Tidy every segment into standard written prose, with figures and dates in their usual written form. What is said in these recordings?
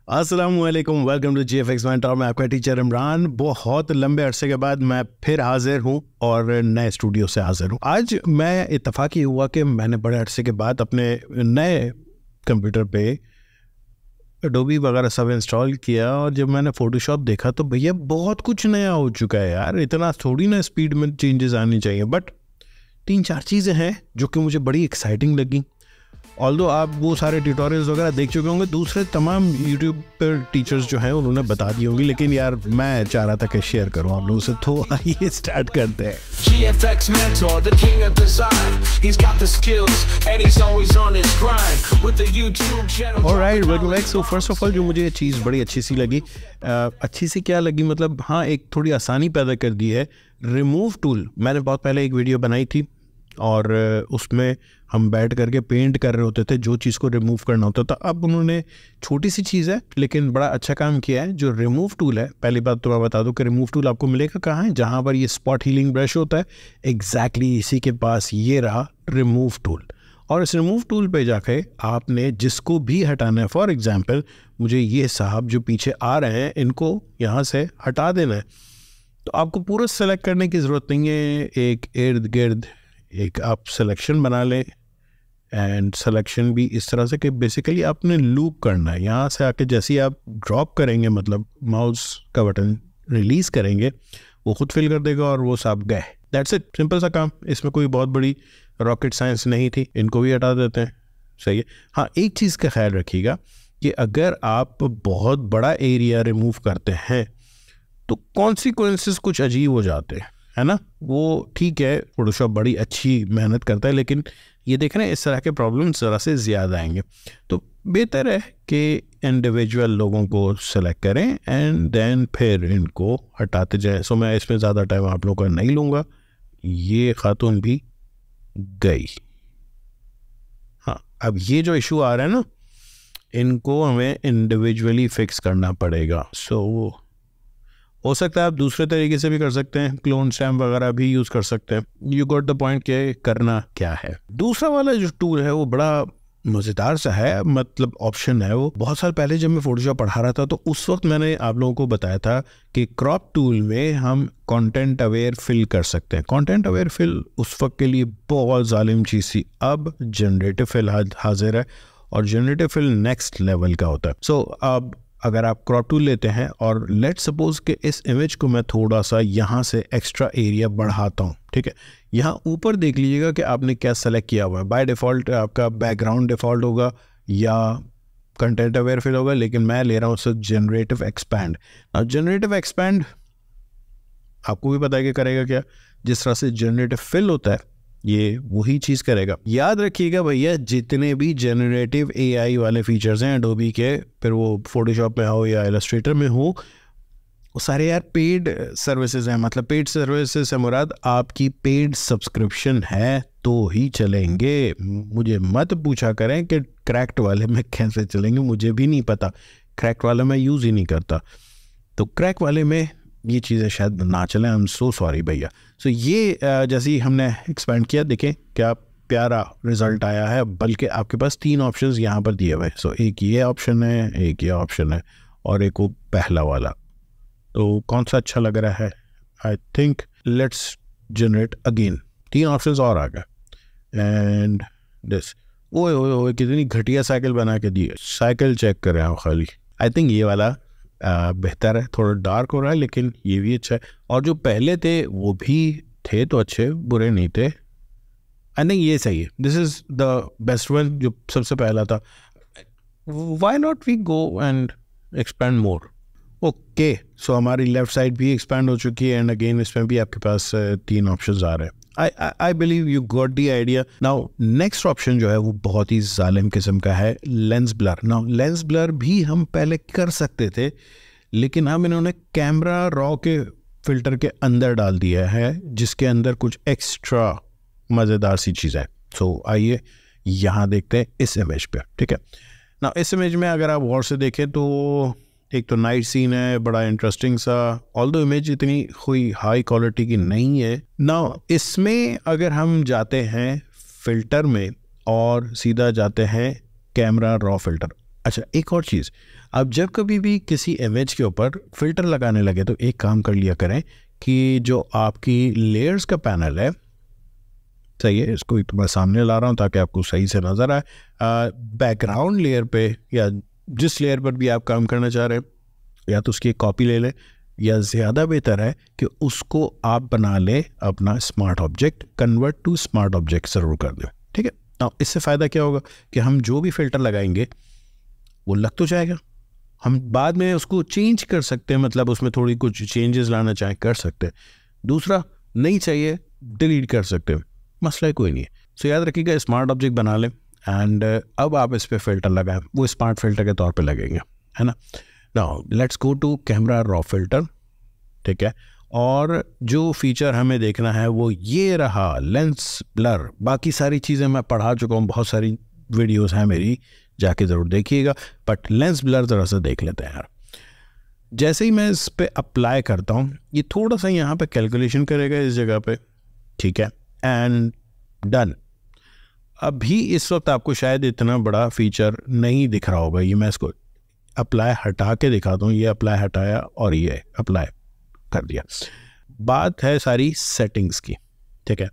अस्सलामुअलैकुम, welcome to GFX mentor. मैं आपका टीचर इमरान। बहुत लंबे अरसे के बाद मैं फिर हाजिर हूँ और नए स्टूडियो से हाजिर हूँ। आज मैं इत्तफाक़ी हुआ कि मैंने बड़े अरसे के बाद अपने नए कंप्यूटर पे एडोबी वगैरह सब इंस्टॉल किया और जब मैंने फ़ोटोशॉप देखा तो भैया बहुत कुछ नया हो चुका है यार। इतना थोड़ी ना स्पीड में चेंजेस आनी चाहिए, बट 3-4 चीज़ें हैं जो कि मुझे बड़ी एक्साइटिंग लगी। ऑल्दो आप वो सारे ट्यूटोरियल्स वगैरह देख चुके होंगे, दूसरे तमाम यूट्यूब पर टीचर्स जो हैं उन्होंने बता दी होंगी, लेकिन यार मैं चाह रहा था कि शेयर करूं आप लोगों से। तो आइए स्टार्ट करते हैं। GFX mentor, the king of design. He's got the skills and he's always on his grind with the YouTube channel. Alright, welcome back. So first of all जो मुझे ये चीज़ बड़ी अच्छी सी लगी, अच्छी सी क्या लगी मतलब, हाँ एक थोड़ी आसानी पैदा कर दी है। रिमूव टूल मैंने बहुत पहले एक वीडियो बनाई थी और उसमें हम बैठ करके पेंट कर रहे होते थे जो चीज़ को रिमूव करना होता था। अब उन्होंने छोटी सी चीज़ है लेकिन बड़ा अच्छा काम किया है। जो रिमूव टूल है, पहली बात तो मैं बता दूं कि रिमूव टूल आपको मिलेगा कहाँ है, जहाँ पर ये स्पॉट हीलिंग ब्रश होता है, एग्जैक्टली इसी के पास ये रहा रिमूव टूल। और इस रिमूव टूल पे जाके आपने जिसको भी हटाना है, फॉर एग्जाम्पल मुझे ये साहब जो पीछे आ रहे हैं इनको यहाँ से हटा देना है, तो आपको पूरा सेलेक्ट करने की ज़रूरत नहीं है। एक इर्द गिर्द एक आप सिलेक्शन बना लें, एंड सिलेक्शन भी इस तरह से कि बेसिकली आपने लूप करना है। यहाँ से आके जैसे ही आप ड्रॉप करेंगे, मतलब माउस का बटन रिलीज़ करेंगे, वो खुद फिल कर देगा और वो सब गए। दैट्स इट, सिंपल सा काम। इसमें कोई बहुत बड़ी रॉकेट साइंस नहीं थी। इनको भी हटा देते हैं, सही है। हाँ, एक चीज़ का ख्याल रखिएगा कि अगर आप बहुत बड़ा एरिया रिमूव करते हैं तो कॉन्सिक्वेंसेस कुछ अजीब हो जाते हैं, है ना। वो ठीक है, फोटोशॉप बड़ी अच्छी मेहनत करता है, लेकिन ये देख रहे हैं इस तरह के प्रॉब्लम ज़रा से ज़्यादा आएंगे। तो बेहतर है कि इंडिविजुअल लोगों को सेलेक्ट करें एंड देन फिर इनको हटाते जाएं। सो मैं इसमें ज़्यादा टाइम आप लोगों का नहीं लूँगा। ये खातून भी गई। हाँ, अब ये जो इशू आ रहा है ना, इनको हमें इंडिविजुअली फिक्स करना पड़ेगा। सो हो सकता है आप दूसरे तरीके से भी कर सकते हैं, क्लोन स्टैम्प वगैरह भी यूज़ कर सकते हैं। यू गॉट द पॉइंट के करना क्या है। दूसरा वाला जो टूल है वो बड़ा मज़ेदार सा है, मतलब ऑप्शन है वो। बहुत साल पहले जब मैं फोटोशॉप पढ़ा रहा था तो उस वक्त मैंने आप लोगों को बताया था कि क्रॉप टूल में हम कंटेंट अवेयर फिल कर सकते हैं। कंटेंट अवेयर फिल उस वक्त के लिए बहुत जालिम चीज़ थी। अब जनरेटिव फिल हाजिर है और जनरेटिव फिल नेक्स्ट लेवल का होता है। सो अब अगर आप क्रॉप टूल लेते हैं और लेट्स सपोज कि इस इमेज को मैं थोड़ा सा यहाँ से एक्स्ट्रा एरिया बढ़ाता हूँ, ठीक है। यहाँ ऊपर देख लीजिएगा कि आपने क्या सेलेक्ट किया हुआ है। बाय डिफ़ॉल्ट आपका बैकग्राउंड डिफ़ॉल्ट होगा या कंटेंट अवेयर फिल होगा, लेकिन मैं ले रहा हूँ उससे जनरेटिव एक्सपैंड। अब जनरेटिव एक्सपैंड आपको भी पता है कि करेगा क्या। जिस तरह से जनरेटिव फिल होता है ये वही चीज़ करेगा। याद रखिएगा भैया, जितने भी जनरेटिव AI वाले फीचर्स हैं एडोबी के, फिर वो फोटोशॉप में हो या इलस्ट्रेटर में हो, वो सारे यार पेड सर्विसेज हैं। मतलब पेड सर्विसेज से मुराद आपकी पेड सब्सक्रिप्शन है तो ही चलेंगे। मुझे मत पूछा करें कि क्रैक्ड वाले में कैसे चलेंगे, मुझे भी नहीं पता। क्रैक्ड वाला मैं यूज़ ही नहीं करता, तो क्रैक वाले में ये चीज़ें शायद ना चलें। आई एम सो सॉरी भैया। सो ये जैसे ही हमने एक्सपेंड किया, देखें क्या प्यारा रिज़ल्ट आया है। बल्कि आपके पास 3 ऑप्शंस यहाँ पर दिए हुए। सो एक ये ऑप्शन है, एक ये ऑप्शन है और एक वो पहला वाला। तो कौन सा अच्छा लग रहा है? I think let's generate again. 3 options और आ गए एंड दिस। ओए ओए ओए, कितनी घटिया साइकिल बना के दी है। साइकिल चेक कर रहे हैं खाली। आई थिंक ये वाला बेहतर है। थोड़ा डार्क हो रहा है लेकिन ये भी अच्छा है। और जो पहले थे वो भी थे तो अच्छे, बुरे नहीं थे। आई थिंक ये सही है। This is the best one, जो सबसे पहला था। Why not we go and expand more. Okay, so हमारी लेफ्ट साइड भी एक्सपैंड हो चुकी है एंड अगेन इसमें भी आपके पास 3 ऑप्शंस आ रहे हैं। I believe you got the idea. Now next option जो है वो बहुत ही जालिम किस्म का है, lens blur. Now lens blur भी हम पहले कर सकते थे, लेकिन अब इन्होंने कैमरा रॉ के फिल्टर के अंदर डाल दिया है, जिसके अंदर कुछ एक्स्ट्रा मज़ेदार सी चीज़ है। सो आइए यहाँ देखते हैं इस इमेज पे, ठीक है ना। इस इमेज में अगर आप गौर से देखें तो एक तो नाइट सीन है, बड़ा इंटरेस्टिंग सा। ऑल्दो इमेज इतनी कोई हाई क्वालिटी की नहीं है ना। इसमें अगर हम जाते हैं फिल्टर में और सीधा जाते हैं कैमरा रॉ फिल्टर। अच्छा, एक और चीज़, अब जब कभी भी किसी इमेज के ऊपर फिल्टर लगाने लगे तो एक काम कर लिया करें कि जो आपकी लेयर्स का पैनल है, सही है, इसको मैं सामने ला रहा हूँ ताकि आपको सही से नज़र आए, बैकग्राउंड लेयर पे या जिस लेयर पर भी आप काम करना चाह रहे हैं या तो उसकी एक कॉपी ले लें, या ज़्यादा बेहतर है कि उसको आप बना लें अपना smart object, convert to smart object ज़रूर कर दें, ठीक है। अब इससे फ़ायदा क्या होगा कि हम जो भी फ़िल्टर लगाएंगे वो लग तो जाएगा, हम बाद में उसको चेंज कर सकते हैं, मतलब उसमें थोड़ी कुछ चेंजेस लाना चाहें कर सकते हैं। दूसरा, नहीं चाहिए डिलीट कर सकते हैं, मसला कोई नहीं है। सो याद रखिएगा, स्मार्ट ऑब्जेक्ट बना लें एंड अब आप इस पर फिल्टर लगाएं, वो स्मार्ट फिल्टर के तौर पे लगेंगे, है ना। Now let's go to camera raw filter, ठीक है। और जो फीचर हमें देखना है वो ये रहा, लेंस ब्लर। बाकी सारी चीज़ें मैं पढ़ा चुका हूँ, बहुत सारी वीडियोस हैं मेरी, जाके ज़रूर देखिएगा, बट लेंस ब्लर ज़रा सा देख लेते हैं यार। जैसे ही मैं इस पे अप्लाई करता हूँ, ये थोड़ा सा यहाँ पे कैलकुलेशन करेगा इस जगह पे, ठीक है, एंड डन। अभी इस वक्त आपको शायद इतना बड़ा फीचर नहीं दिख रहा होगा, ये मैं इसको अप्लाई हटा के दिखाता हूँ। ये अप्लाई हटाया और ये अप्लाई कर दिया। बात है सारी सेटिंग्स की, ठीक है।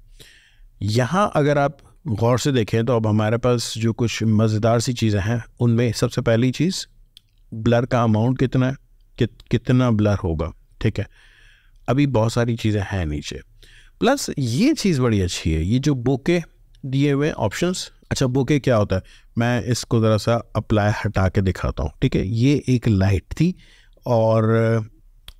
यहाँ अगर आप गौर से देखें तो अब हमारे पास जो कुछ मज़ेदार सी चीज़ें हैं, उनमें सबसे पहली चीज़ ब्लर का अमाउंट कितना है, कितना ब्लर होगा, ठीक है। अभी बहुत सारी चीज़ें हैं नीचे, प्लस ये चीज़ बड़ी अच्छी है, ये जो बोके दिए हुए ऑप्शंस। अच्छा, बोके क्या होता है, मैं इसको ज़रा सा अप्लाई हटा के दिखाता हूँ, ठीक है। ये एक लाइट थी और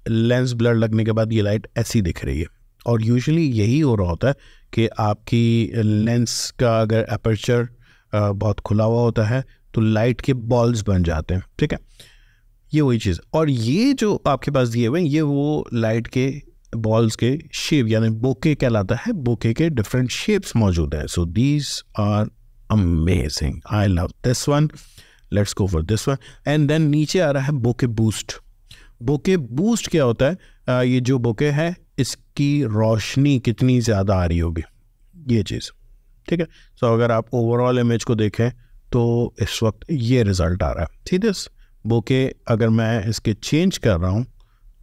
लेंस ब्लर लगने के बाद ये लाइट ऐसी दिख रही है, और यूजुअली यही हो रहा होता है कि आपकी लेंस का अगर अपर्चर बहुत खुला हुआ होता है तो लाइट के बॉल्स बन जाते हैं, ठीक है। ये वही चीज़, और ये जो आपके पास दिए हुए हैं ये वो लाइट के बॉल्स के शेप, यानी बोके कहलाता है, बोके के डिफरेंट शेप्स मौजूद हैं। So these are amazing, I love this one, let's go for this one. And then नीचे आ रहा है बोके बूस्ट। बोके बूस्ट क्या होता है, ये जो बोके है इसकी रोशनी कितनी ज़्यादा आ रही होगी, ये चीज़, ठीक है। सो अगर आप ओवरऑल इमेज को देखें तो इस वक्त ये रिज़ल्ट आ रहा है, ठीक है। बोके अगर मैं इसके चेंज कर रहा हूँ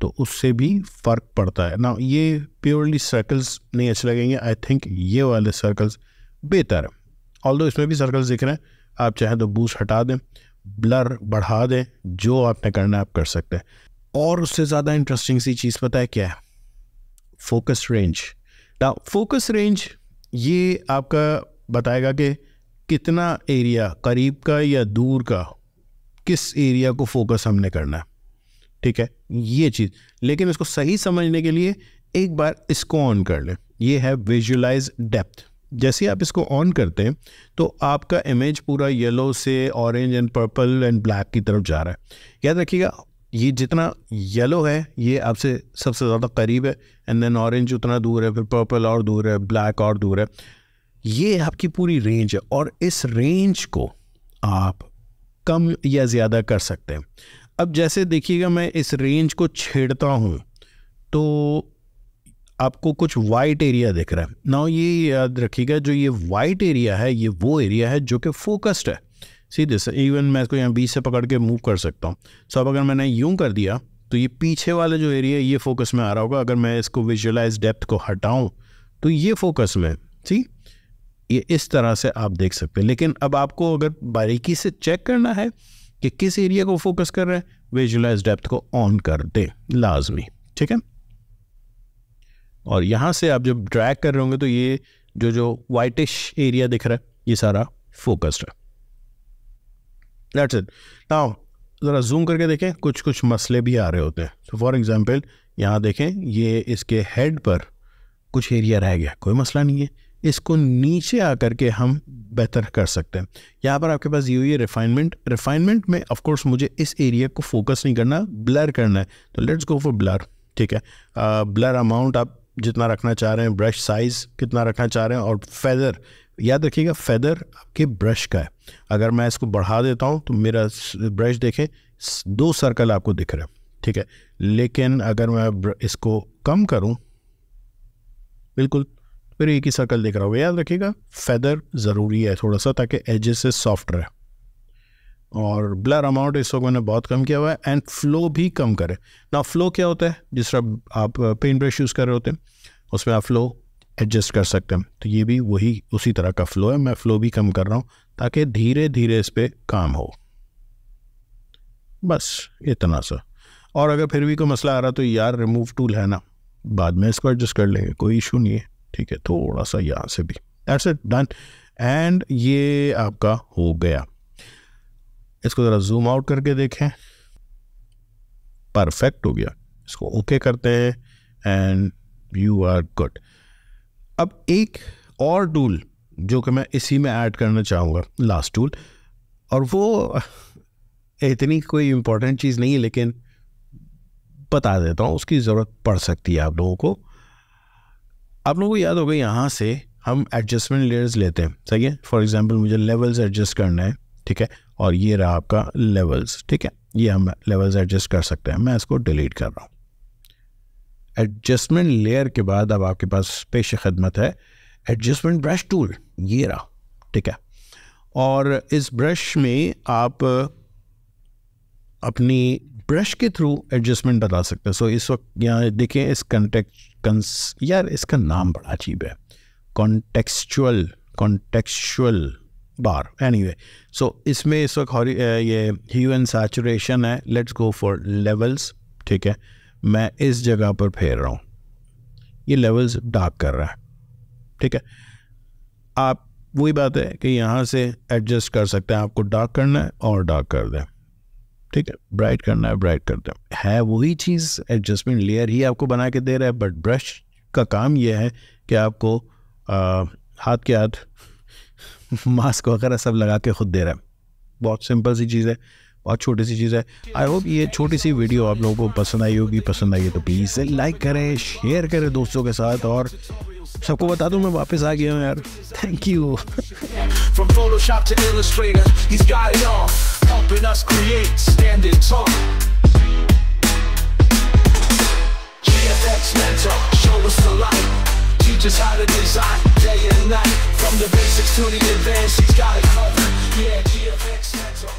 तो उससे भी फ़र्क पड़ता है ना। ये प्योरली सर्कल्स नहीं अच्छे लगेंगे, आई थिंक ये वाले सर्कल्स बेहतर है, ऑल्दो इसमें भी सर्कल्स दिख रहे हैं। आप चाहें तो बूस्ट हटा दें, ब्लर बढ़ा दें, जो आपने करना है आप कर सकते हैं। और उससे ज़्यादा इंटरेस्टिंग सी चीज़ पता है क्या है, फोकस रेंज। ना फोकस रेंज ये आपका बताएगा कि कितना एरिया, करीब का या दूर का, किस एरिया को फोकस हमने करना है, ठीक है, ये चीज़। लेकिन इसको सही समझने के लिए एक बार इसको ऑन कर लें, ये है विजुअलाइज डेप्थ। जैसे आप इसको ऑन करते हैं तो आपका इमेज पूरा येलो से orange and purple and black की तरफ जा रहा है। याद रखिएगा, ये जितना येलो है ये आपसे सबसे ज़्यादा करीब है, एंड देन ऑरेंज उतना दूर है, फिर पर्पल और दूर है, ब्लैक और दूर है। ये आपकी पूरी रेंज है, और इस रेंज को आप कम या ज़्यादा कर सकते हैं। अब जैसे देखिएगा, मैं इस रेंज को छेड़ता हूँ तो आपको कुछ वाइट एरिया दिख रहा है ना। ये याद रखिएगा, जो ये वाइट एरिया है ये वो एरिया है जो कि फोकस्ड है सीधे से। इवन मैं इसको यहाँ बीच से पकड़ के मूव कर सकता हूँ। सो अब अगर मैंने यूं कर दिया तो ये पीछे वाला जो एरिया है ये फोकस में आ रहा होगा। अगर मैं इसको विजुअलाइज डेप्थ को हटाऊं तो ये फोकस में, सी ये इस तरह से आप देख सकते हैं। लेकिन अब आपको अगर बारीकी से चेक करना है कि किस एरिया को फोकस कर रहे हैं, विजुअलाइज डेप्थ को ऑन कर दे लाजमी, ठीक है। और यहाँ से आप जब ड्रैग कर रहे होंगे तो ये जो वाइटिश एरिया दिख रहा है ये सारा फोकस्ड है। That's it. नाउ ज़रा जूम करके देखें, कुछ मसले भी आ रहे होते हैं। सो फॉर एग्जांपल यहाँ देखें, ये इसके हेड पर कुछ एरिया रह गया, कोई मसला नहीं है, इसको नीचे आकर के हम बेहतर कर सकते हैं। यहाँ पर आपके पास ये हुई है रिफाइनमेंट में ऑफ कोर्स मुझे इस एरिया को फोकस नहीं करना, ब्लर करना है, तो लेट्स गो फॉर ब्लर, ठीक है। ब्लर अमाउंट आप जितना रखना चाह रहे हैं, ब्रश साइज़ कितना रखना चाह रहे हैं, और फेदर याद रखिएगा, फेदर आपके ब्रश का है। अगर मैं इसको बढ़ा देता हूँ तो मेरा ब्रश देखें 2 सर्कल आपको दिख रहे हैं, ठीक है। लेकिन अगर मैं इसको कम करूँ, बिल्कुल फिर एक ही सर्कल दिख रहा होगा। याद रखिएगा फेदर ज़रूरी है थोड़ा सा, ताकि एजेस से सॉफ्ट रहे। और ब्लर अमाउंट इस वक्त मैंने बहुत कम किया हुआ है, एंड फ्लो भी कम करें ना। फ्लो क्या होता है, जिस तरह आप पेंट ब्रश यूज़ कर रहे होते हैं उसमें आप फ्लो एडजस्ट कर सकते हैं, तो ये भी वही उसी तरह का फ्लो है। मैं फ्लो भी कम कर रहा हूँ ताकि धीरे धीरे इस पर काम हो, बस इतना सा। और अगर फिर भी कोई मसला आ रहा तो यार रिमूव टूल है ना, बाद में इसको एडजस्ट कर लेंगे, कोई इशू नहीं है, ठीक है। थोड़ा सा यहाँ से भी, दैट्स इट, डन। एंड ये आपका हो गया। इसको ज़रा जूम आउट करके देखें, परफेक्ट हो गया। इसको ओके करते हैं एंड यू आर गुड। अब एक और टूल जो कि मैं इसी में ऐड करना चाहूँगा, लास्ट टूल, और वो इतनी कोई इम्पोर्टेंट चीज़ नहीं है लेकिन बता देता हूँ, उसकी ज़रूरत पड़ सकती है आप लोगों को। आप लोगों को याद होगा यहाँ से हम एडजस्टमेंट लेयर्स लेते हैं, सही है। फॉर एग्जांपल मुझे लेवल्स एडजस्ट करना है, ठीक है, और ये रहा आपका लेवल्स, ठीक है, ये हम लेवल्स एडजस्ट कर सकते हैं। मैं इसको डिलीट कर रहा हूँ। एडजस्टमेंट लेयर के बाद अब आपके पास पेश खदमत है एडजस्टमेंट ब्रश टूल, ये रहा, ठीक है। और इस ब्रश में आप अपनी ब्रश के थ्रू एडजस्टमेंट बता सकते हैं। सो इस वक्त यहाँ देखें, इस यार इसका नाम बड़ा अजीब है, कॉन्टेक्चुअल बार, एनीवे। सो इसमें इस वक्त ये ह्यू एंड सैचुरेशन है, लेट्स गो फॉर लेवल्स, ठीक है। मैं इस जगह पर फेर रहा हूँ, ये लेवल्स डार्क कर रहा है, ठीक है। आप वही बात है कि यहाँ से एडजस्ट कर सकते हैं, आपको डार्क करना है और डार्क कर दें, ठीक है, ब्राइट करना है ब्राइट कर दें, है वही चीज़, एडजस्टमेंट लेयर ही आपको बना के दे रहा है, बट ब्रश का काम यह है कि आपको हाथ के हाथ मास्क वगैरह सब लगा के खुद दे रहा है। बहुत सिंपल सी चीज़ है, बहुत छोटी सी चीज़ है। आई होप ये छोटी सी वीडियो आप लोगों को पसंद आई होगी। पसंद आई है तो प्लीज़ लाइक करें, शेयर करें दोस्तों के साथ, और सबको बता दूं मैं वापस आ गया हूँ यार। Thank you. From Photoshop to Illustrator, he's got it all, helping us create standard tall. GFX Mentor, show us the light, teach us how to design day and night. From the basics to the advanced, he's got it covered. Yeah, GFX Mentor.